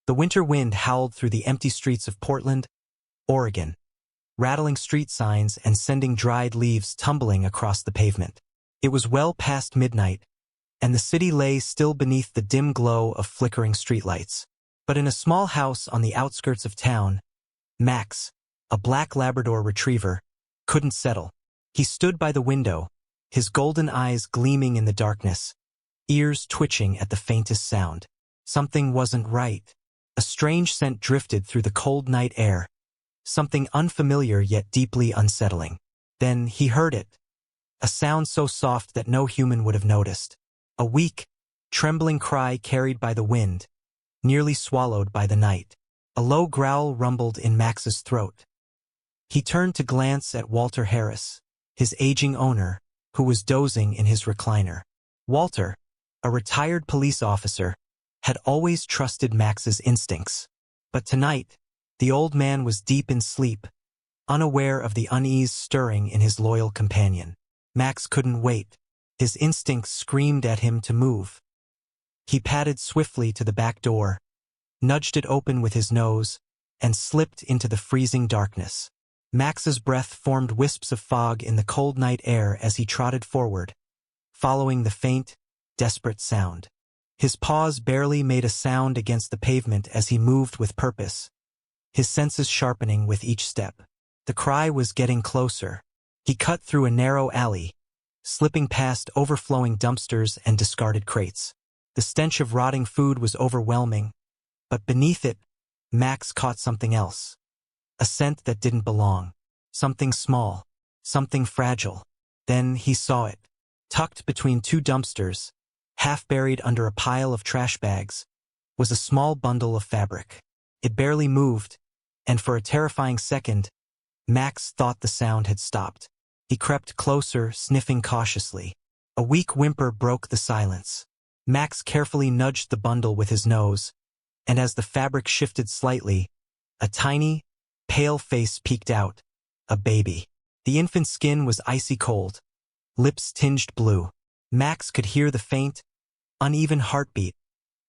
The winter wind howled through the empty streets of Portland, Oregon, rattling street signs and sending dried leaves tumbling across the pavement. It was well past midnight, and the city lay still beneath the dim glow of flickering streetlights. But in a small house on the outskirts of town, Max, a black Labrador Retriever, couldn't settle. He stood by the window, his golden eyes gleaming in the darkness, ears twitching at the faintest sound. Something wasn't right. A strange scent drifted through the cold night air, something unfamiliar yet deeply unsettling. Then he heard it, a sound so soft that no human would have noticed. A weak, trembling cry carried by the wind, nearly swallowed by the night. A low growl rumbled in Max's throat. He turned to glance at Walter Harris, his aging owner, who was dozing in his recliner. Walter, a retired police officer, had always trusted Max's instincts. But tonight, the old man was deep in sleep, unaware of the unease stirring in his loyal companion. Max couldn't wait. His instincts screamed at him to move. He padded swiftly to the back door, nudged it open with his nose, and slipped into the freezing darkness. Max's breath formed wisps of fog in the cold night air as he trotted forward, following the faint, desperate sound. His paws barely made a sound against the pavement as he moved with purpose, his senses sharpening with each step. The cry was getting closer. He cut through a narrow alley, slipping past overflowing dumpsters and discarded crates. The stench of rotting food was overwhelming, but beneath it, Max caught something else. A scent that didn't belong. Something small, something fragile. Then he saw it. Tucked between two dumpsters, half buried under a pile of trash bags, was a small bundle of fabric. It barely moved, and for a terrifying second, Max thought the sound had stopped. He crept closer, sniffing cautiously. A weak whimper broke the silence. Max carefully nudged the bundle with his nose, and as the fabric shifted slightly, a tiny, pale face peeked out. A baby. The infant's skin was icy cold, lips tinged blue. Max could hear the faint, uneven heartbeat,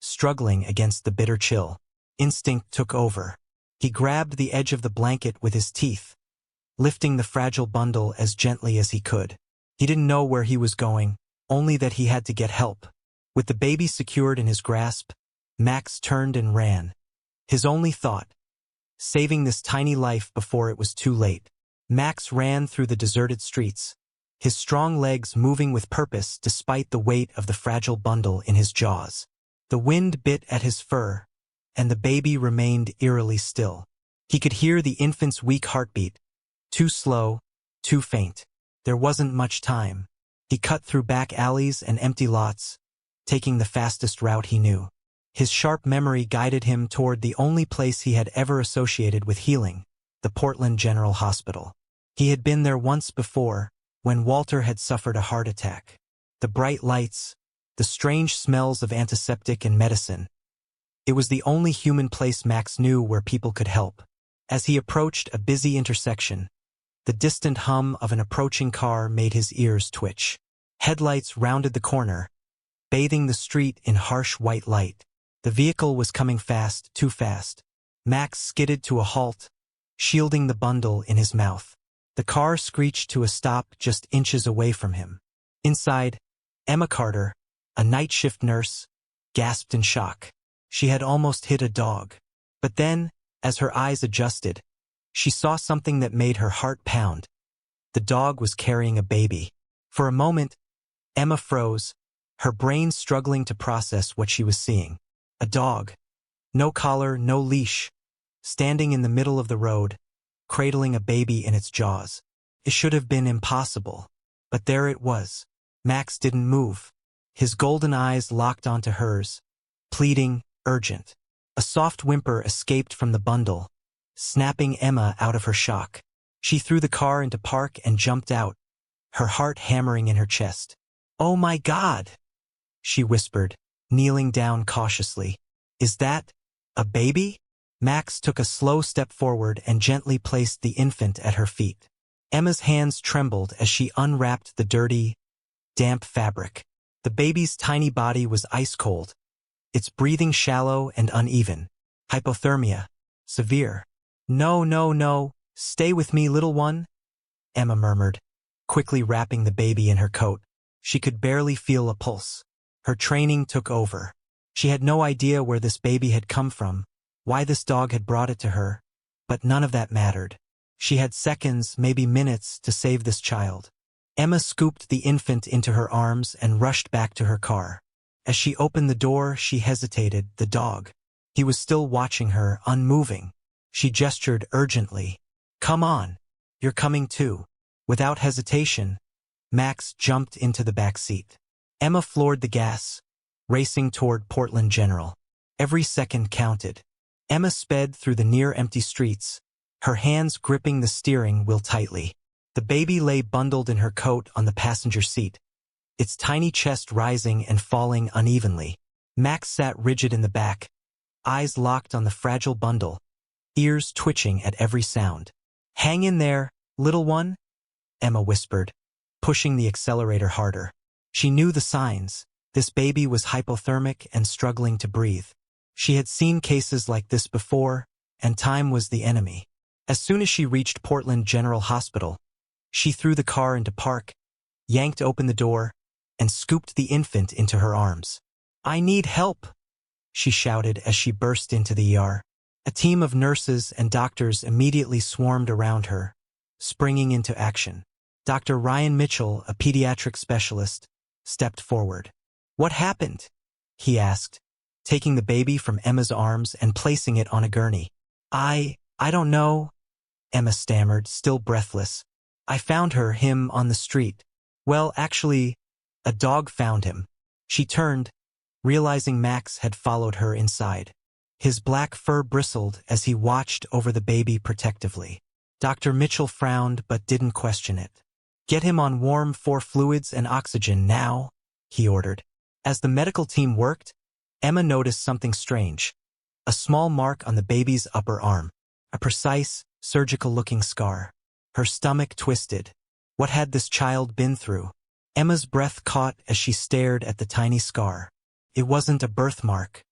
struggling against the bitter chill. Instinct took over. He grabbed the edge of the blanket with his teeth, lifting the fragile bundle as gently as he could. He didn't know where he was going, only that he had to get help. With the baby secured in his grasp, Max turned and ran. His only thought, saving this tiny life before it was too late. Max ran through the deserted streets, his strong legs moving with purpose despite the weight of the fragile bundle in his jaws. The wind bit at his fur, and the baby remained eerily still. He could hear the infant's weak heartbeat, too slow, too faint. There wasn't much time. He cut through back alleys and empty lots, taking the fastest route he knew. His sharp memory guided him toward the only place he had ever associated with healing, the Portland General Hospital. He had been there once before, when Walter had suffered a heart attack. The bright lights, the strange smells of antiseptic and medicine. It was the only human place Max knew where people could help. As he approached a busy intersection, the distant hum of an approaching car made his ears twitch. Headlights rounded the corner, bathing the street in harsh white light. The vehicle was coming fast, too fast. Max skidded to a halt, shielding the bundle in his mouth. The car screeched to a stop just inches away from him. Inside, Emma Carter, a night shift nurse, gasped in shock. She had almost hit a dog. But then, as her eyes adjusted, she saw something that made her heart pound. The dog was carrying a baby. For a moment, Emma froze, her brain struggling to process what she was seeing. A dog. No collar, no leash. Standing in the middle of the road, cradling a baby in its jaws. It should have been impossible. But there it was. Max didn't move. His golden eyes locked onto hers, pleading, urgent. A soft whimper escaped from the bundle, snapping Emma out of her shock. She threw the car into park and jumped out, her heart hammering in her chest. "Oh my God!" she whispered, kneeling down cautiously. "Is that a baby?" Max took a slow step forward and gently placed the infant at her feet. Emma's hands trembled as she unwrapped the dirty, damp fabric. The baby's tiny body was ice cold, its breathing shallow and uneven. Hypothermia. Severe. No, no, no. Stay with me, little one, Emma murmured, quickly wrapping the baby in her coat. She could barely feel a pulse. Her training took over. She had no idea where this baby had come from, why this dog had brought it to her, but none of that mattered. She had seconds, maybe minutes, to save this child. Emma scooped the infant into her arms and rushed back to her car. As she opened the door, she hesitated. The dog. He was still watching her, unmoving. She gestured urgently. Come on. You're coming too. Without hesitation, Max jumped into the back seat. Emma floored the gas, racing toward Portland General. Every second counted. Emma sped through the near-empty streets, her hands gripping the steering wheel tightly. The baby lay bundled in her coat on the passenger seat, its tiny chest rising and falling unevenly. Max sat rigid in the back, eyes locked on the fragile bundle, ears twitching at every sound. Hang in there, little one, Emma whispered, pushing the accelerator harder. She knew the signs. This baby was hypothermic and struggling to breathe. She had seen cases like this before, and time was the enemy. As soon as she reached Portland General Hospital, she threw the car into park, yanked open the door, and scooped the infant into her arms. I need help, she shouted as she burst into the ER. A team of nurses and doctors immediately swarmed around her, springing into action. Dr. Ryan Mitchell, a pediatric specialist, stepped forward. What happened? He asked, taking the baby from Emma's arms and placing it on a gurney. I don't know, Emma stammered, still breathless. I found him on the street. Well, actually, a dog found him. She turned, realizing Max had followed her inside. His black fur bristled as he watched over the baby protectively. Dr. Mitchell frowned but didn't question it. Get him on warm fluids and oxygen now, he ordered. As the medical team worked, Emma noticed something strange. A small mark on the baby's upper arm. A precise, surgical-looking scar. Her stomach twisted. What had this child been through? Emma's breath caught as she stared at the tiny scar. It wasn't a birthmark.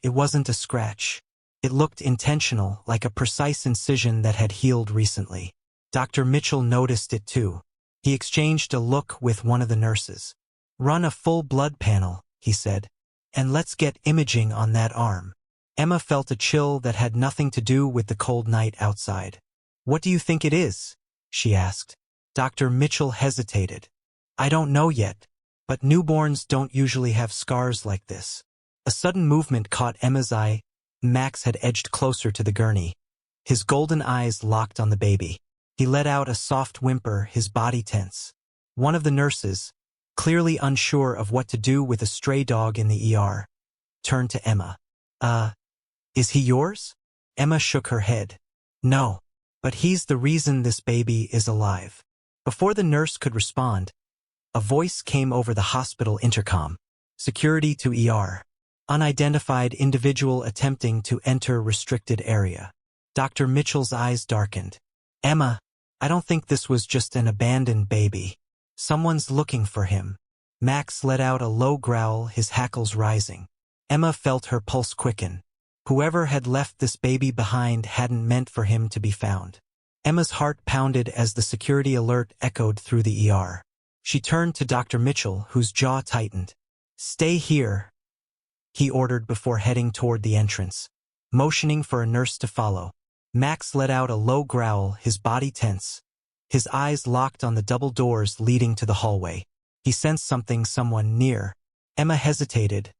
It wasn't a scratch. It looked intentional, like a precise incision that had healed recently. Dr. Mitchell noticed it too. He exchanged a look with one of the nurses. Run a full blood panel, he said, and let's get imaging on that arm. Emma felt a chill that had nothing to do with the cold night outside. What do you think it is? She asked. Dr. Mitchell hesitated. I don't know yet, but newborns don't usually have scars like this. A sudden movement caught Emma's eye. Max had edged closer to the gurney. His golden eyes locked on the baby. He let out a soft whimper, his body tense. One of the nurses, clearly unsure of what to do with a stray dog in the ER, turned to Emma. Is he yours? Emma shook her head. No, but he's the reason this baby is alive. Before the nurse could respond, a voice came over the hospital intercom. Security to ER. Unidentified individual attempting to enter restricted area. Dr. Mitchell's eyes darkened. Emma, I don't think this was just an abandoned baby. Someone's looking for him. Max let out a low growl, his hackles rising. Emma felt her pulse quicken. Whoever had left this baby behind hadn't meant for him to be found. Emma's heart pounded as the security alert echoed through the ER. She turned to Dr. Mitchell, whose jaw tightened. Stay here, he ordered before heading toward the entrance, motioning for a nurse to follow. Max let out a low growl, his body tense. His eyes locked on the double doors leading to the hallway. He sensed someone near. Emma hesitated,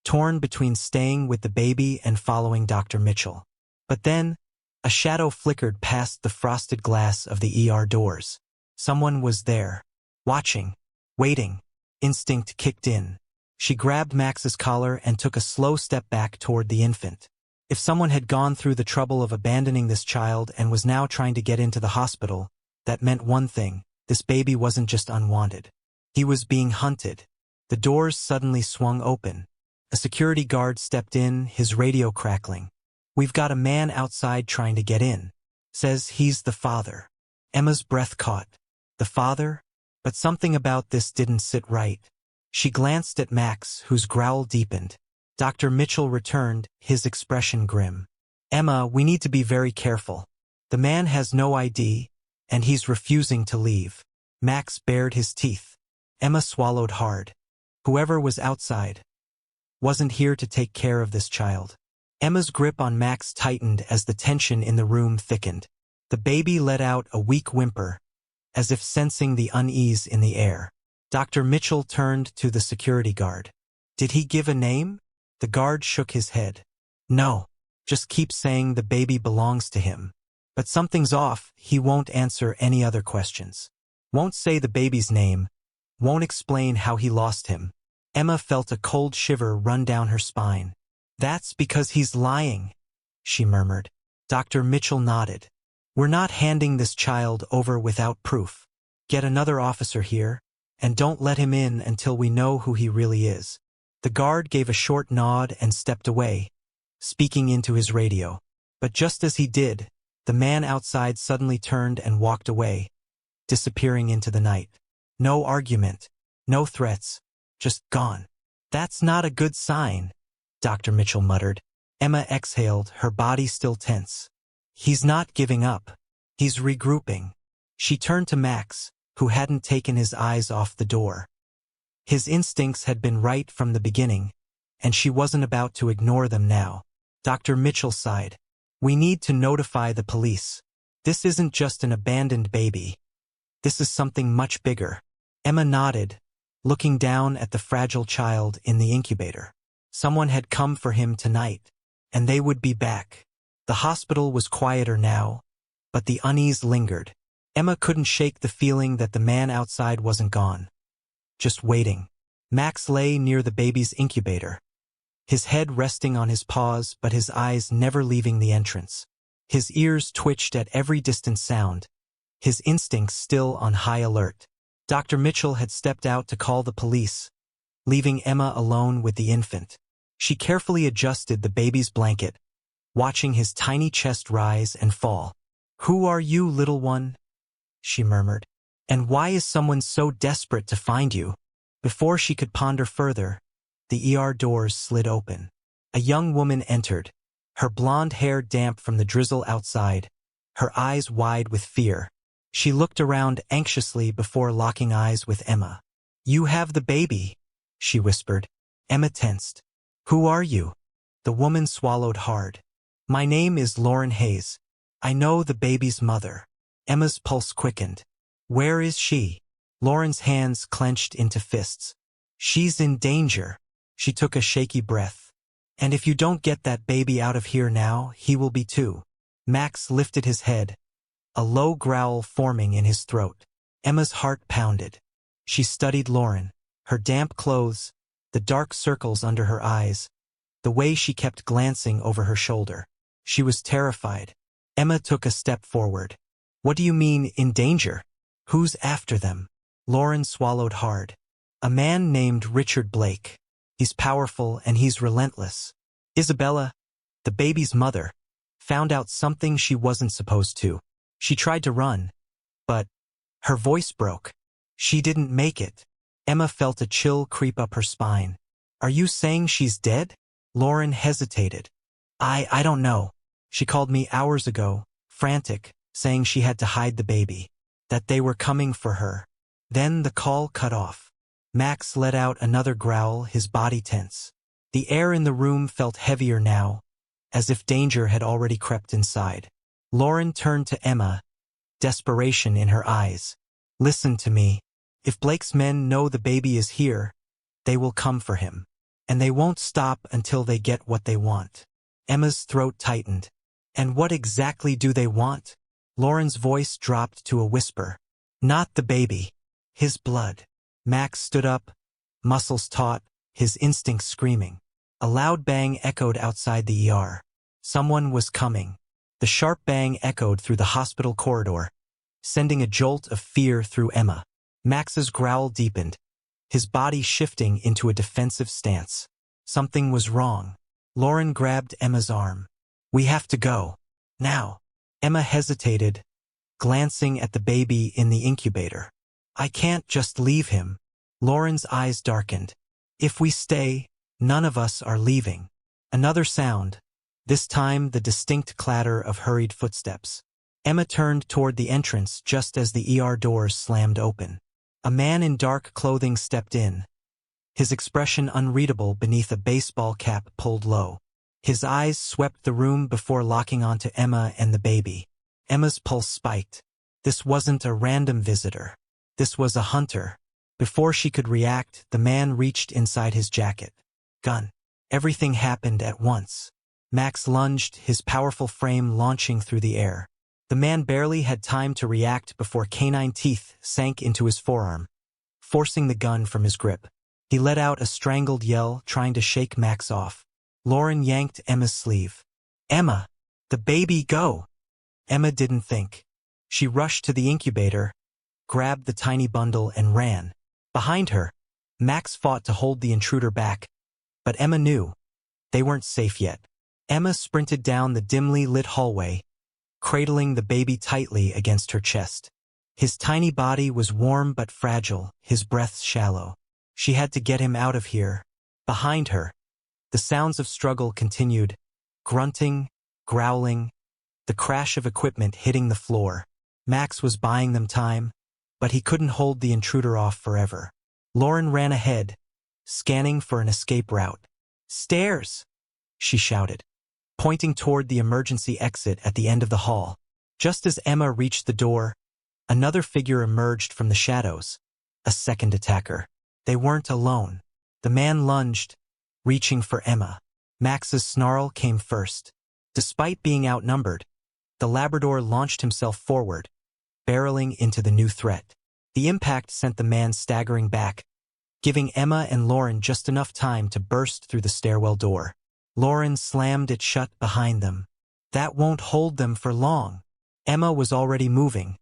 torn between staying with the baby and following Dr. Mitchell. But then, a shadow flickered past the frosted glass of the ER doors. Someone was there, watching, waiting. Instinct kicked in. She grabbed Max's collar and took a slow step back toward the infant. If someone had gone through the trouble of abandoning this child and was now trying to get into the hospital, that meant one thing: this baby wasn't just unwanted. He was being hunted. The doors suddenly swung open. A security guard stepped in, his radio crackling. We've got a man outside trying to get in. Says he's the father. Emma's breath caught. The father? But something about this didn't sit right. She glanced at Max, whose growl deepened. Dr. Mitchell returned, his expression grim. Emma, we need to be very careful. The man has no ID, and he's refusing to leave. Max bared his teeth. Emma swallowed hard. Whoever was outside wasn't here to take care of this child. Emma's grip on Max tightened as the tension in the room thickened. The baby let out a weak whimper, as if sensing the unease in the air. Dr. Mitchell turned to the security guard. Did he give a name? The guard shook his head. No, just keep saying the baby belongs to him. But something's off, he won't answer any other questions. Won't say the baby's name, won't explain how he lost him. Emma felt a cold shiver run down her spine. That's because he's lying, she murmured. Dr. Mitchell nodded. We're not handing this child over without proof. Get another officer here, and don't let him in until we know who he really is. The guard gave a short nod and stepped away, speaking into his radio. But just as he did, the man outside suddenly turned and walked away, disappearing into the night. No argument, no threats, just gone. That's not a good sign, Dr. Mitchell muttered. Emma exhaled, her body still tense. He's not giving up. He's regrouping. She turned to Max, who hadn't taken his eyes off the door. His instincts had been right from the beginning, and she wasn't about to ignore them now. Dr. Mitchell sighed. We need to notify the police. This isn't just an abandoned baby. This is something much bigger. Emma nodded, looking down at the fragile child in the incubator. Someone had come for him tonight, and they would be back. The hospital was quieter now, but the unease lingered. Emma couldn't shake the feeling that the man outside wasn't gone. Just waiting. Max lay near the baby's incubator, his head resting on his paws but his eyes never leaving the entrance. His ears twitched at every distant sound, his instincts still on high alert. Dr. Mitchell had stepped out to call the police, leaving Emma alone with the infant. She carefully adjusted the baby's blanket, watching his tiny chest rise and fall. "Who are you, little one?" she murmured. "And why is someone so desperate to find you?" Before she could ponder further, the ER doors slid open. A young woman entered, her blonde hair damp from the drizzle outside, her eyes wide with fear. She looked around anxiously before locking eyes with Emma. "You have the baby," she whispered. Emma tensed. "Who are you?" The woman swallowed hard. "My name is Lauren Hayes. I know the baby's mother." Emma's pulse quickened. "Where is she?" Lauren's hands clenched into fists. "She's in danger." She took a shaky breath. "And if you don't get that baby out of here now, he will be too." Max lifted his head, a low growl forming in his throat. Emma's heart pounded. She studied Lauren, her damp clothes, the dark circles under her eyes, the way she kept glancing over her shoulder. She was terrified. Emma took a step forward. "What do you mean, in danger? Who's after them?" Lauren swallowed hard. "A man named Richard Blake. He's powerful and he's relentless. Isabella, the baby's mother, found out something she wasn't supposed to. She tried to run, but her voice broke. She didn't make it." Emma felt a chill creep up her spine. "Are you saying she's dead?" Lauren hesitated. I don't know. She called me hours ago, frantic, saying she had to hide the baby, that they were coming for her. Then the call cut off. Max let out another growl, his body tense. The air in the room felt heavier now, as if danger had already crept inside. Lauren turned to Emma, desperation in her eyes. "Listen to me. If Blake's men know the baby is here, they will come for him. And they won't stop until they get what they want." Emma's throat tightened. "And what exactly do they want?" Lauren's voice dropped to a whisper. "Not the baby. His blood." Max stood up, muscles taut, his instincts screaming. A loud bang echoed outside the ER. Someone was coming. The sharp bang echoed through the hospital corridor, sending a jolt of fear through Emma. Max's growl deepened, his body shifting into a defensive stance. Something was wrong. Lauren grabbed Emma's arm. "We have to go. Now." Emma hesitated, glancing at the baby in the incubator. "I can't just leave him." Lauren's eyes darkened. "If we stay, none of us are leaving." Another sound, This time the distinct clatter of hurried footsteps. Emma turned toward the entrance just as the ER doors slammed open. A man in dark clothing stepped in, his expression unreadable beneath a baseball cap pulled low. His eyes swept the room before locking onto Emma and the baby. Emma's pulse spiked. This wasn't a random visitor. This was a hunter. Before she could react, the man reached inside his jacket. Gun. Everything happened at once. Max lunged, his powerful frame launching through the air. The man barely had time to react before canine teeth sank into his forearm, forcing the gun from his grip. He let out a strangled yell, trying to shake Max off. Lauren yanked Emma's sleeve. "Emma! The baby, go!" Emma didn't think. She rushed to the incubator, grabbed the tiny bundle and ran. Behind her, Max fought to hold the intruder back, but Emma knew they weren't safe yet. Emma sprinted down the dimly lit hallway, cradling the baby tightly against her chest. His tiny body was warm but fragile, his breath shallow. She had to get him out of here. Behind her, the sounds of struggle continued, grunting, growling, the crash of equipment hitting the floor. Max was buying them time, but he couldn't hold the intruder off forever. Lauren ran ahead, scanning for an escape route. "Stairs!" she shouted, pointing toward the emergency exit at the end of the hall. Just as Emma reached the door, another figure emerged from the shadows, a second attacker. They weren't alone. The man lunged, reaching for Emma. Max's snarl came first. Despite being outnumbered, the Labrador launched himself forward, barreling into the new threat. The impact sent the man staggering back, giving Emma and Lauren just enough time to burst through the stairwell door. Lauren slammed it shut behind them. That won't hold them for long. Emma was already moving,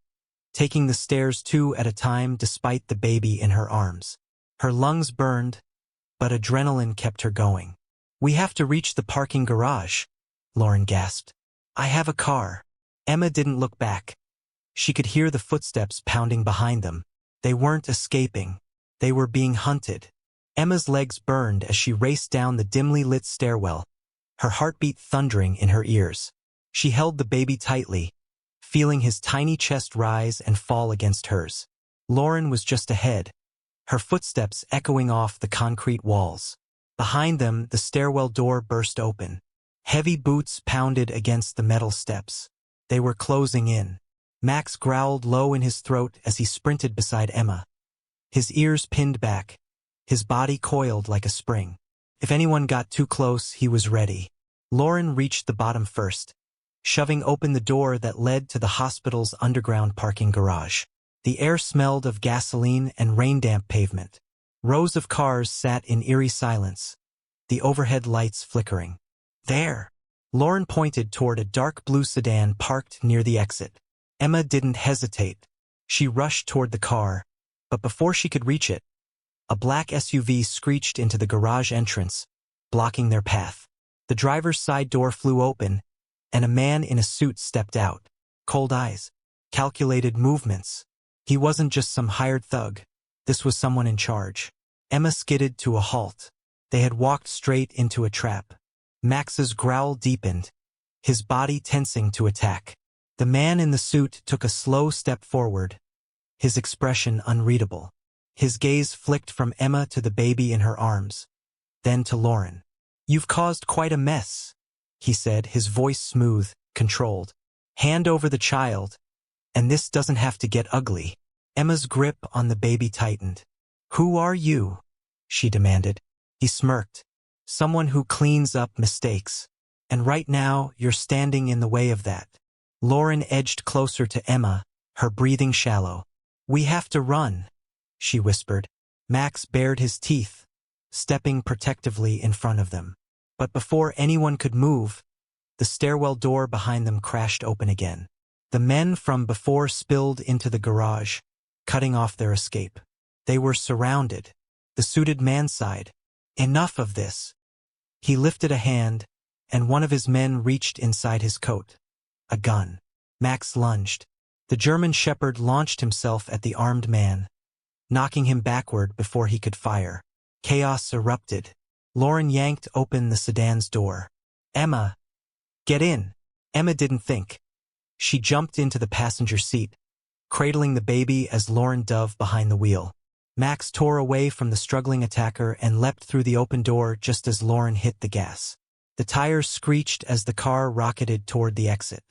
taking the stairs two at a time despite the baby in her arms. Her lungs burned, but adrenaline kept her going. "We have to reach the parking garage," Lauren gasped. "I have a car." Emma didn't look back. She could hear the footsteps pounding behind them. They weren't escaping. They were being hunted. Emma's legs burned as she raced down the dimly lit stairwell, her heartbeat thundering in her ears. She held the baby tightly, feeling his tiny chest rise and fall against hers. Lauren was just ahead, her footsteps echoing off the concrete walls. Behind them, the stairwell door burst open. Heavy boots pounded against the metal steps. They were closing in. Max growled low in his throat as he sprinted beside Emma, his ears pinned back, his body coiled like a spring. If anyone got too close, he was ready. Lauren reached the bottom first, shoving open the door that led to the hospital's underground parking garage. The air smelled of gasoline and rain-damp pavement. Rows of cars sat in eerie silence, the overhead lights flickering. "There!" Lauren pointed toward a dark blue sedan parked near the exit. Emma didn't hesitate. She rushed toward the car, but before she could reach it, a black SUV screeched into the garage entrance, blocking their path. The driver's side door flew open, and a man in a suit stepped out. Cold eyes, calculated movements. He wasn't just some hired thug. This was someone in charge. Emma skidded to a halt. They had walked straight into a trap. Max's growl deepened, his body tensing to attack. The man in the suit took a slow step forward, his expression unreadable. His gaze flicked from Emma to the baby in her arms, then to Lauren. "You've caused quite a mess," he said, his voice smooth, controlled. "Hand over the child, and this doesn't have to get ugly." Emma's grip on the baby tightened. "Who are you?" she demanded. He smirked. "Someone who cleans up mistakes. And right now, you're standing in the way of that." Lauren edged closer to Emma, her breathing shallow. "We have to run," she whispered. Max bared his teeth, stepping protectively in front of them. But before anyone could move, the stairwell door behind them crashed open again. The men from before spilled into the garage, cutting off their escape. They were surrounded. The suited man sighed. "Enough of this." He lifted a hand, and one of his men reached inside his coat. A gun. Max lunged. The German shepherd launched himself at the armed man, knocking him backward before he could fire. Chaos erupted. Lauren yanked open the sedan's door. "Emma, Get in. Emma didn't think. She jumped into the passenger seat, cradling the baby as Lauren dove behind the wheel. Max tore away from the struggling attacker and leapt through the open door just as Lauren hit the gas. The tires screeched as the car rocketed toward the exit.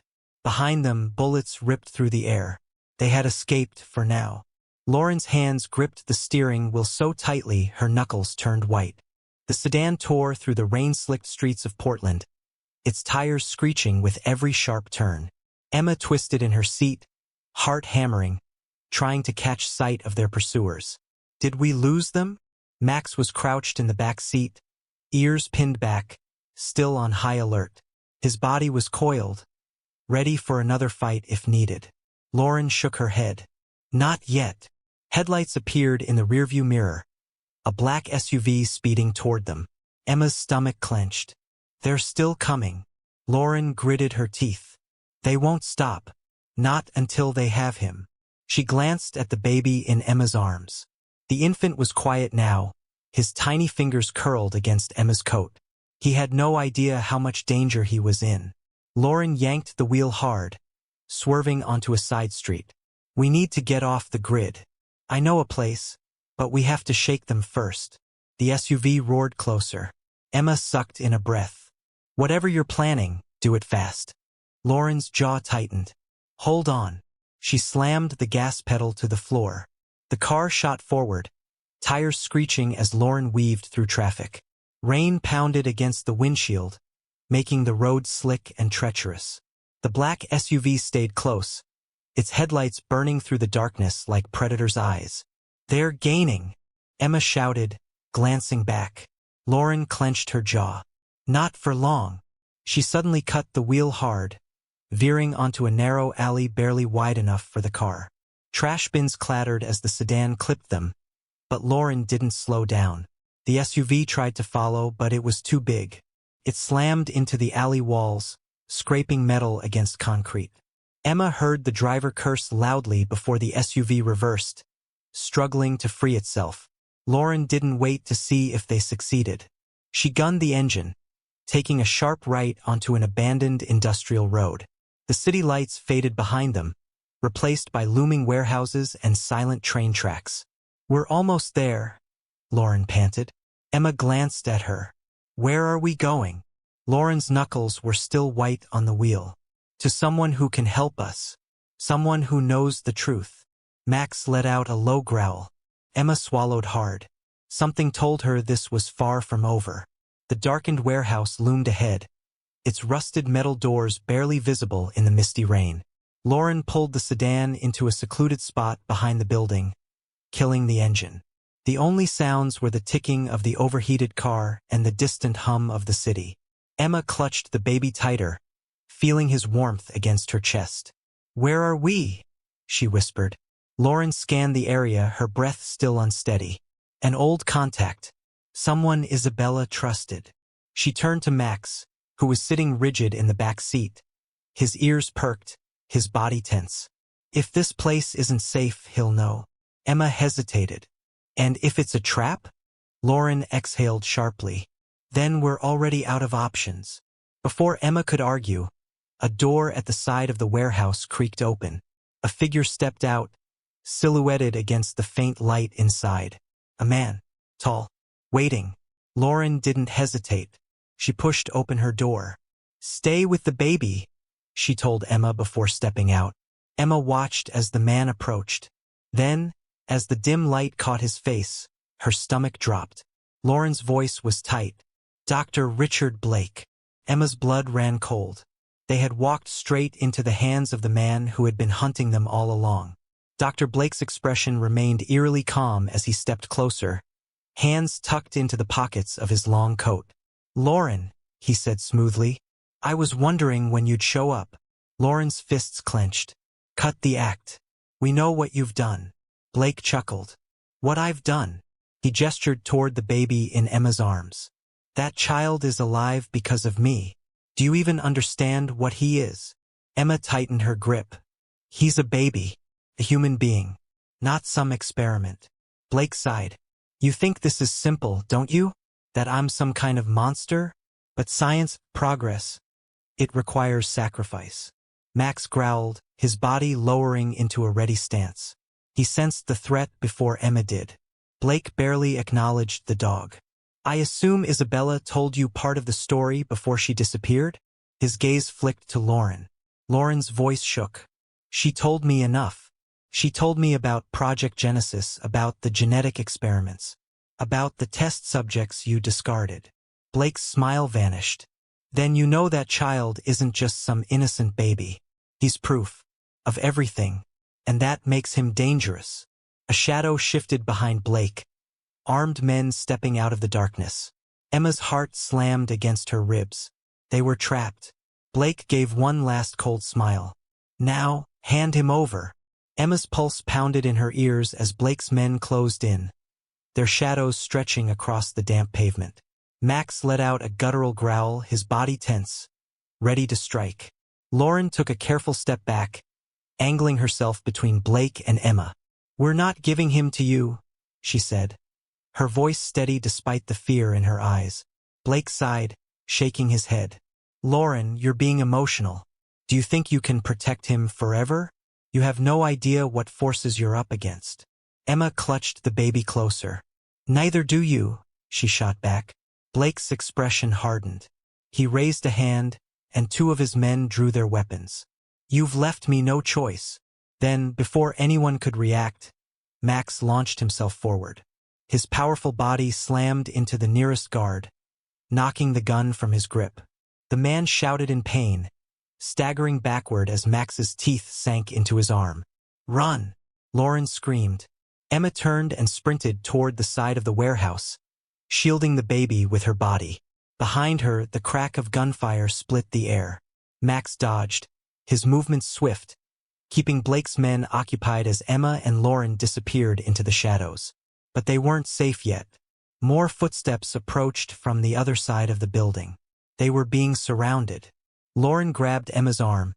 Behind them, bullets ripped through the air. They had escaped for now. Lauren's hands gripped the steering wheel so tightly her knuckles turned white. The sedan tore through the rain-slicked streets of Portland, its tires screeching with every sharp turn. Emma twisted in her seat, heart hammering, trying to catch sight of their pursuers. Did we lose them? Max was crouched in the back seat, ears pinned back, still on high alert. His body was coiled, ready for another fight if needed. Lauren shook her head. Not yet. Headlights appeared in the rearview mirror, a black SUV speeding toward them. Emma's stomach clenched. They're still coming. Lauren gritted her teeth. They won't stop. Not until they have him. She glanced at the baby in Emma's arms. The infant was quiet now, his tiny fingers curled against Emma's coat. He had no idea how much danger he was in. Lauren yanked the wheel hard, swerving onto a side street. We need to get off the grid. I know a place, but we have to shake them first. The SUV roared closer. Emma sucked in a breath. Whatever you're planning, do it fast. Lauren's jaw tightened. Hold on. She slammed the gas pedal to the floor. The car shot forward, tires screeching as Lauren weaved through traffic. Rain pounded against the windshield, making the road slick and treacherous. The black SUV stayed close, its headlights burning through the darkness like predators' eyes. They're gaining, Emma shouted, glancing back. Lauren clenched her jaw. Not for long. She suddenly cut the wheel hard, veering onto a narrow alley barely wide enough for the car. Trash bins clattered as the sedan clipped them, but Lauren didn't slow down. The SUV tried to follow, but it was too big. It slammed into the alley walls, scraping metal against concrete. Emma heard the driver curse loudly before the SUV reversed, struggling to free itself. Lauren didn't wait to see if they succeeded. She gunned the engine, taking a sharp right onto an abandoned industrial road. The city lights faded behind them, replaced by looming warehouses and silent train tracks. We're almost there, Lauren panted. Emma glanced at her. Where are we going? Lauren's knuckles were still white on the wheel. To someone who can help us. Someone who knows the truth. Max let out a low growl. Emma swallowed hard. Something told her this was far from over. The darkened warehouse loomed ahead, its rusted metal doors barely visible in the misty rain. Lauren pulled the sedan into a secluded spot behind the building, killing the engine. The only sounds were the ticking of the overheated car and the distant hum of the city. Emma clutched the baby tighter, feeling his warmth against her chest. Where are we? She whispered. Lauren scanned the area, her breath still unsteady. An old contact. Someone Isabella trusted. She turned to Max, who was sitting rigid in the back seat. His ears perked, his body tense. If this place isn't safe, he'll know. Emma hesitated. And if it's a trap? Lauren exhaled sharply. Then we're already out of options. Before Emma could argue, a door at the side of the warehouse creaked open. A figure stepped out, silhouetted against the faint light inside. A man, tall, waiting. Lauren didn't hesitate. She pushed open her door. Stay with the baby, she told Emma before stepping out. Emma watched as the man approached. Then, as the dim light caught his face, her stomach dropped. Lauren's voice was tight. Dr. Richard Blake. Emma's blood ran cold. They had walked straight into the hands of the man who had been hunting them all along. Dr. Blake's expression remained eerily calm as he stepped closer, hands tucked into the pockets of his long coat. Lauren, he said smoothly, I was wondering when you'd show up. Lauren's fists clenched. Cut the act. We know what you've done. Blake chuckled. What I've done? He gestured toward the baby in Emma's arms. That child is alive because of me. Do you even understand what he is? Emma tightened her grip. He's a baby, a human being, not some experiment. Blake sighed. You think this is simple, don't you? That I'm some kind of monster? But science, progress. It requires sacrifice. Max growled, his body lowering into a ready stance. He sensed the threat before Emma did. Blake barely acknowledged the dog. I assume Isabella told you part of the story before she disappeared? His gaze flicked to Lauren. Lauren's voice shook. She told me enough. She told me about Project Genesis, about the genetic experiments, about the test subjects you discarded. Blake's smile vanished. Then you know that child isn't just some innocent baby. He's proof of everything, and that makes him dangerous. A shadow shifted behind Blake, armed men stepping out of the darkness. Emma's heart slammed against her ribs. They were trapped. Blake gave one last cold smile. Now, hand him over. Emma's pulse pounded in her ears as Blake's men closed in, their shadows stretching across the damp pavement. Max let out a guttural growl, his body tense, ready to strike. Lauren took a careful step back, angling herself between Blake and Emma. We're not giving him to you, she said, her voice steady despite the fear in her eyes. Blake sighed, shaking his head. Lauren, you're being emotional. Do you think you can protect him forever? You have no idea what forces you're up against. Emma clutched the baby closer. Neither do you, she shot back. Blake's expression hardened. He raised a hand, and two of his men drew their weapons. You've left me no choice. Then, before anyone could react, Max launched himself forward. His powerful body slammed into the nearest guard, knocking the gun from his grip. The man shouted in pain, staggering backward as Max's teeth sank into his arm. Run! Lauren screamed. Emma turned and sprinted toward the side of the warehouse, shielding the baby with her body. Behind her, the crack of gunfire split the air. Max dodged, his movements swift, keeping Blake's men occupied as Emma and Lauren disappeared into the shadows. But they weren't safe yet. More footsteps approached from the other side of the building. They were being surrounded. Lauren grabbed Emma's arm,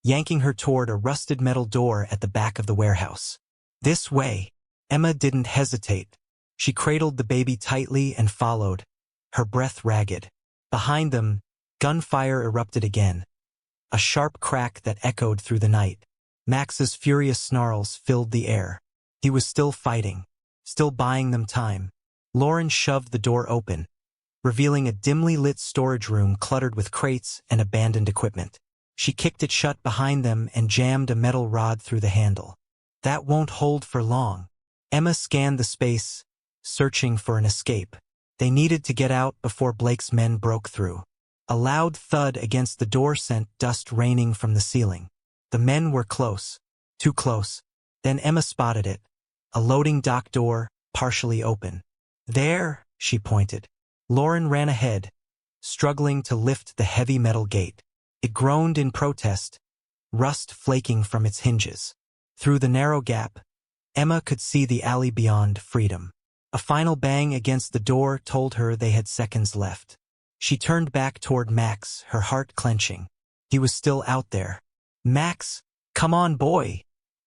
yanking her toward a rusted metal door at the back of the warehouse. This way. Emma didn't hesitate. She cradled the baby tightly and followed, her breath ragged. Behind them, gunfire erupted again, a sharp crack that echoed through the night. Max's furious snarls filled the air. He was still fighting, still buying them time. Lauren shoved the door open, revealing a dimly lit storage room cluttered with crates and abandoned equipment. She kicked it shut behind them and jammed a metal rod through the handle. That won't hold for long. Emma scanned the space, searching for an escape. They needed to get out before Blake's men broke through. A loud thud against the door sent dust raining from the ceiling. The men were close, too close. Then Emma spotted it, a loading dock door, partially open. There, she pointed. Lauren ran ahead, struggling to lift the heavy metal gate. It groaned in protest, rust flaking from its hinges. Through the narrow gap, Emma could see the alley beyond, freedom. A final bang against the door told her they had seconds left. She turned back toward Max, her heart clenching. He was still out there. Max, come on, boy,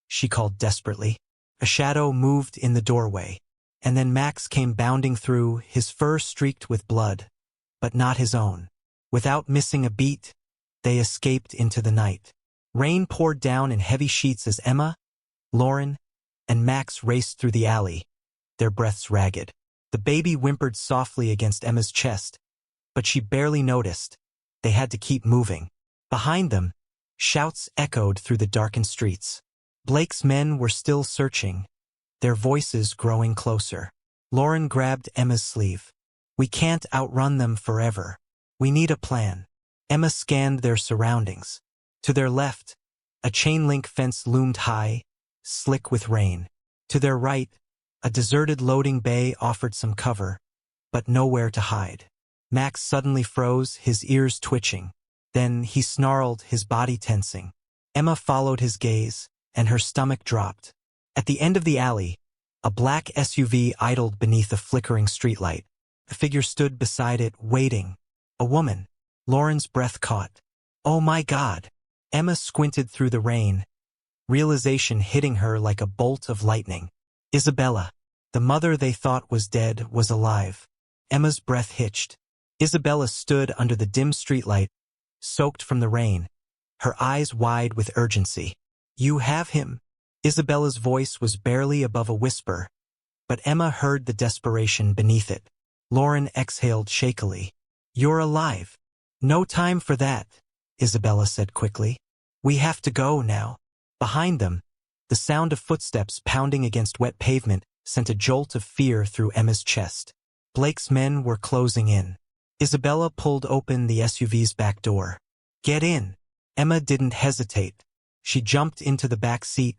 she called desperately. A shadow moved in the doorway, and then Max came bounding through, his fur streaked with blood, but not his own. Without missing a beat, they escaped into the night. Rain poured down in heavy sheets as Emma, Lauren, and Max raced through the alley, their breaths ragged. The baby whimpered softly against Emma's chest, but she barely noticed. They had to keep moving. Behind them, shouts echoed through the darkened streets. Blake's men were still searching, their voices growing closer. Lauren grabbed Emma's sleeve. We can't outrun them forever. We need a plan. Emma scanned their surroundings. To their left, a chain-link fence loomed high, slick with rain. To their right, a deserted loading bay offered some cover, but nowhere to hide. Max suddenly froze, his ears twitching. Then he snarled, his body tensing. Emma followed his gaze, and her stomach dropped. At the end of the alley, a black SUV idled beneath a flickering streetlight. A figure stood beside it, waiting. A woman. Lauren's breath caught. Oh my God! Emma squinted through the rain, realization hitting her like a bolt of lightning. Isabella. The mother they thought was dead was alive. Emma's breath hitched. Isabella stood under the dim streetlight, soaked from the rain, her eyes wide with urgency. "You have him." Isabella's voice was barely above a whisper, but Emma heard the desperation beneath it. Lauren exhaled shakily. "You're alive." "No time for that," Isabella said quickly. "We have to go now." Behind them, the sound of footsteps pounding against wet pavement sent a jolt of fear through Emma's chest. Blake's men were closing in. Isabella pulled open the SUV's back door. "Get in." Emma didn't hesitate. She jumped into the back seat,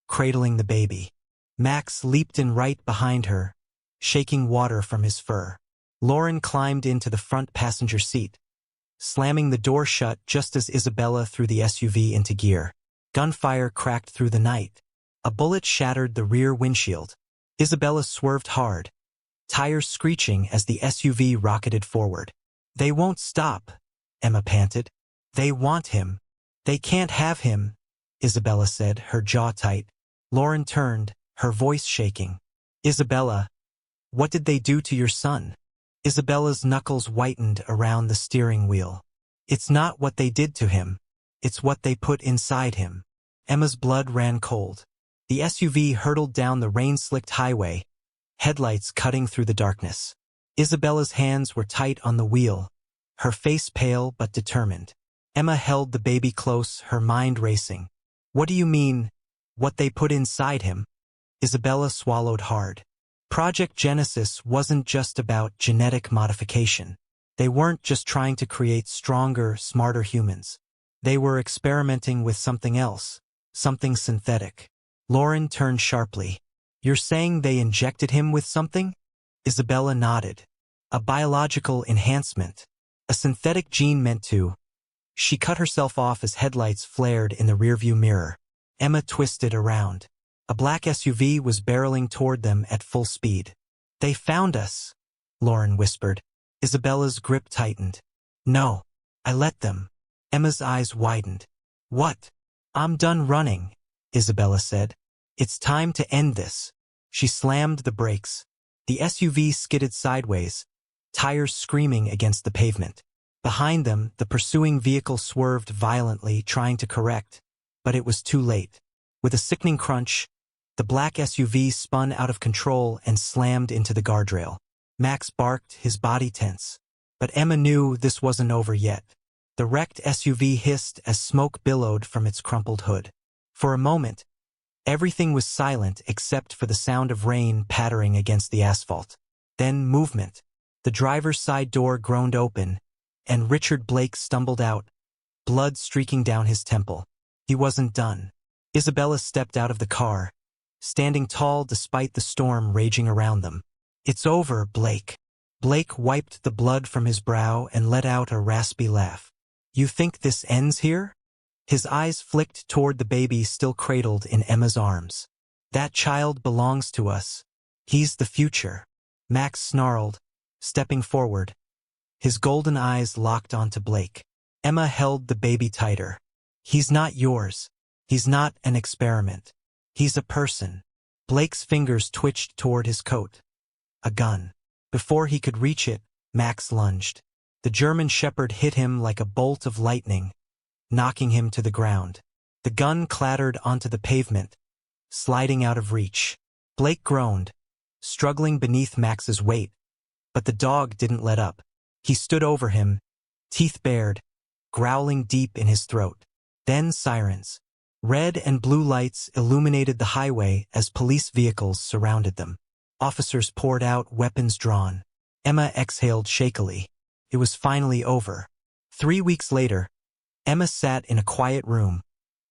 cradling the baby. Max leaped in right behind her, shaking water from his fur. Lauren climbed into the front passenger seat, slamming the door shut just as Isabella threw the SUV into gear. Gunfire cracked through the night. A bullet shattered the rear windshield. Isabella swerved hard, tires screeching as the SUV rocketed forward. "They won't stop," Emma panted. "They want him." "They can't have him," Isabella said, her jaw tight. Lauren turned, her voice shaking. "Isabella, what did they do to your son?" Isabella's knuckles whitened around the steering wheel. "It's not what they did to him. It's what they put inside him." Emma's blood ran cold. The SUV hurtled down the rain-slicked highway, headlights cutting through the darkness. Isabella's hands were tight on the wheel, her face pale but determined. Emma held the baby close, her mind racing. "What do you mean, what they put inside him?" Isabella swallowed hard. Project Genesis wasn't just about genetic modification. They weren't just trying to create stronger, smarter humans. They were experimenting with something else, something synthetic. Lauren turned sharply. "You're saying they injected him with something?" Isabella nodded. "A biological enhancement. A synthetic gene meant to—" She cut herself off as headlights flared in the rearview mirror. Emma twisted around. A black SUV was barreling toward them at full speed. "They found us," Lauren whispered. Isabella's grip tightened. "No, I let them." Emma's eyes widened. "What?" "I'm done running," Isabella said. "It's time to end this." She slammed the brakes. The SUV skidded sideways, tires screaming against the pavement. Behind them, the pursuing vehicle swerved violently, trying to correct, but it was too late. With a sickening crunch, the black SUV spun out of control and slammed into the guardrail. Max barked, his body tense. But Emma knew this wasn't over yet. The wrecked SUV hissed as smoke billowed from its crumpled hood. For a moment, everything was silent except for the sound of rain pattering against the asphalt. Then movement. The driver's side door groaned open, and Richard Blake stumbled out, blood streaking down his temple. He wasn't done. Isabella stepped out of the car, standing tall despite the storm raging around them. "It's over, Blake." Blake wiped the blood from his brow and let out a raspy laugh. "You think this ends here?" His eyes flicked toward the baby still cradled in Emma's arms. "That child belongs to us. He's the future." Max snarled, stepping forward, his golden eyes locked onto Blake. Emma held the baby tighter. "He's not yours. He's not an experiment. He's a person." Blake's fingers twitched toward his coat. A gun. Before he could reach it, Max lunged. The German shepherd hit him like a bolt of lightning, knocking him to the ground. The gun clattered onto the pavement, sliding out of reach. Blake groaned, struggling beneath Max's weight, but the dog didn't let up. He stood over him, teeth bared, growling deep in his throat. Then sirens. Red and blue lights illuminated the highway as police vehicles surrounded them. Officers poured out, weapons drawn. Emma exhaled shakily. It was finally over. 3 weeks later, Emma sat in a quiet room,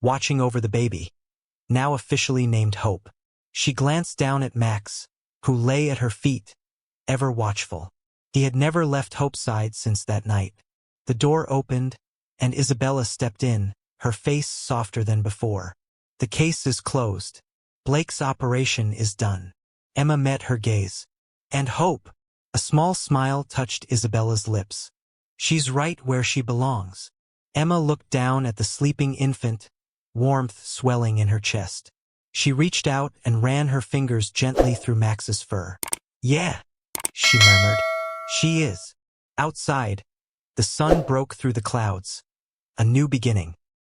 watching over the baby, now officially named Hope. She glanced down at Max, who lay at her feet, ever watchful. He had never left Hope's side since that night. The door opened, and Isabella stepped in, her face softer than before. "The case is closed. Blake's operation is done." Emma met her gaze. "And Hope." A small smile touched Isabella's lips. "She's right where she belongs." Emma looked down at the sleeping infant, warmth swelling in her chest. She reached out and ran her fingers gently through Max's fur. "Yeah," she murmured. "She is." Outside, the sun broke through the clouds, a new beginning.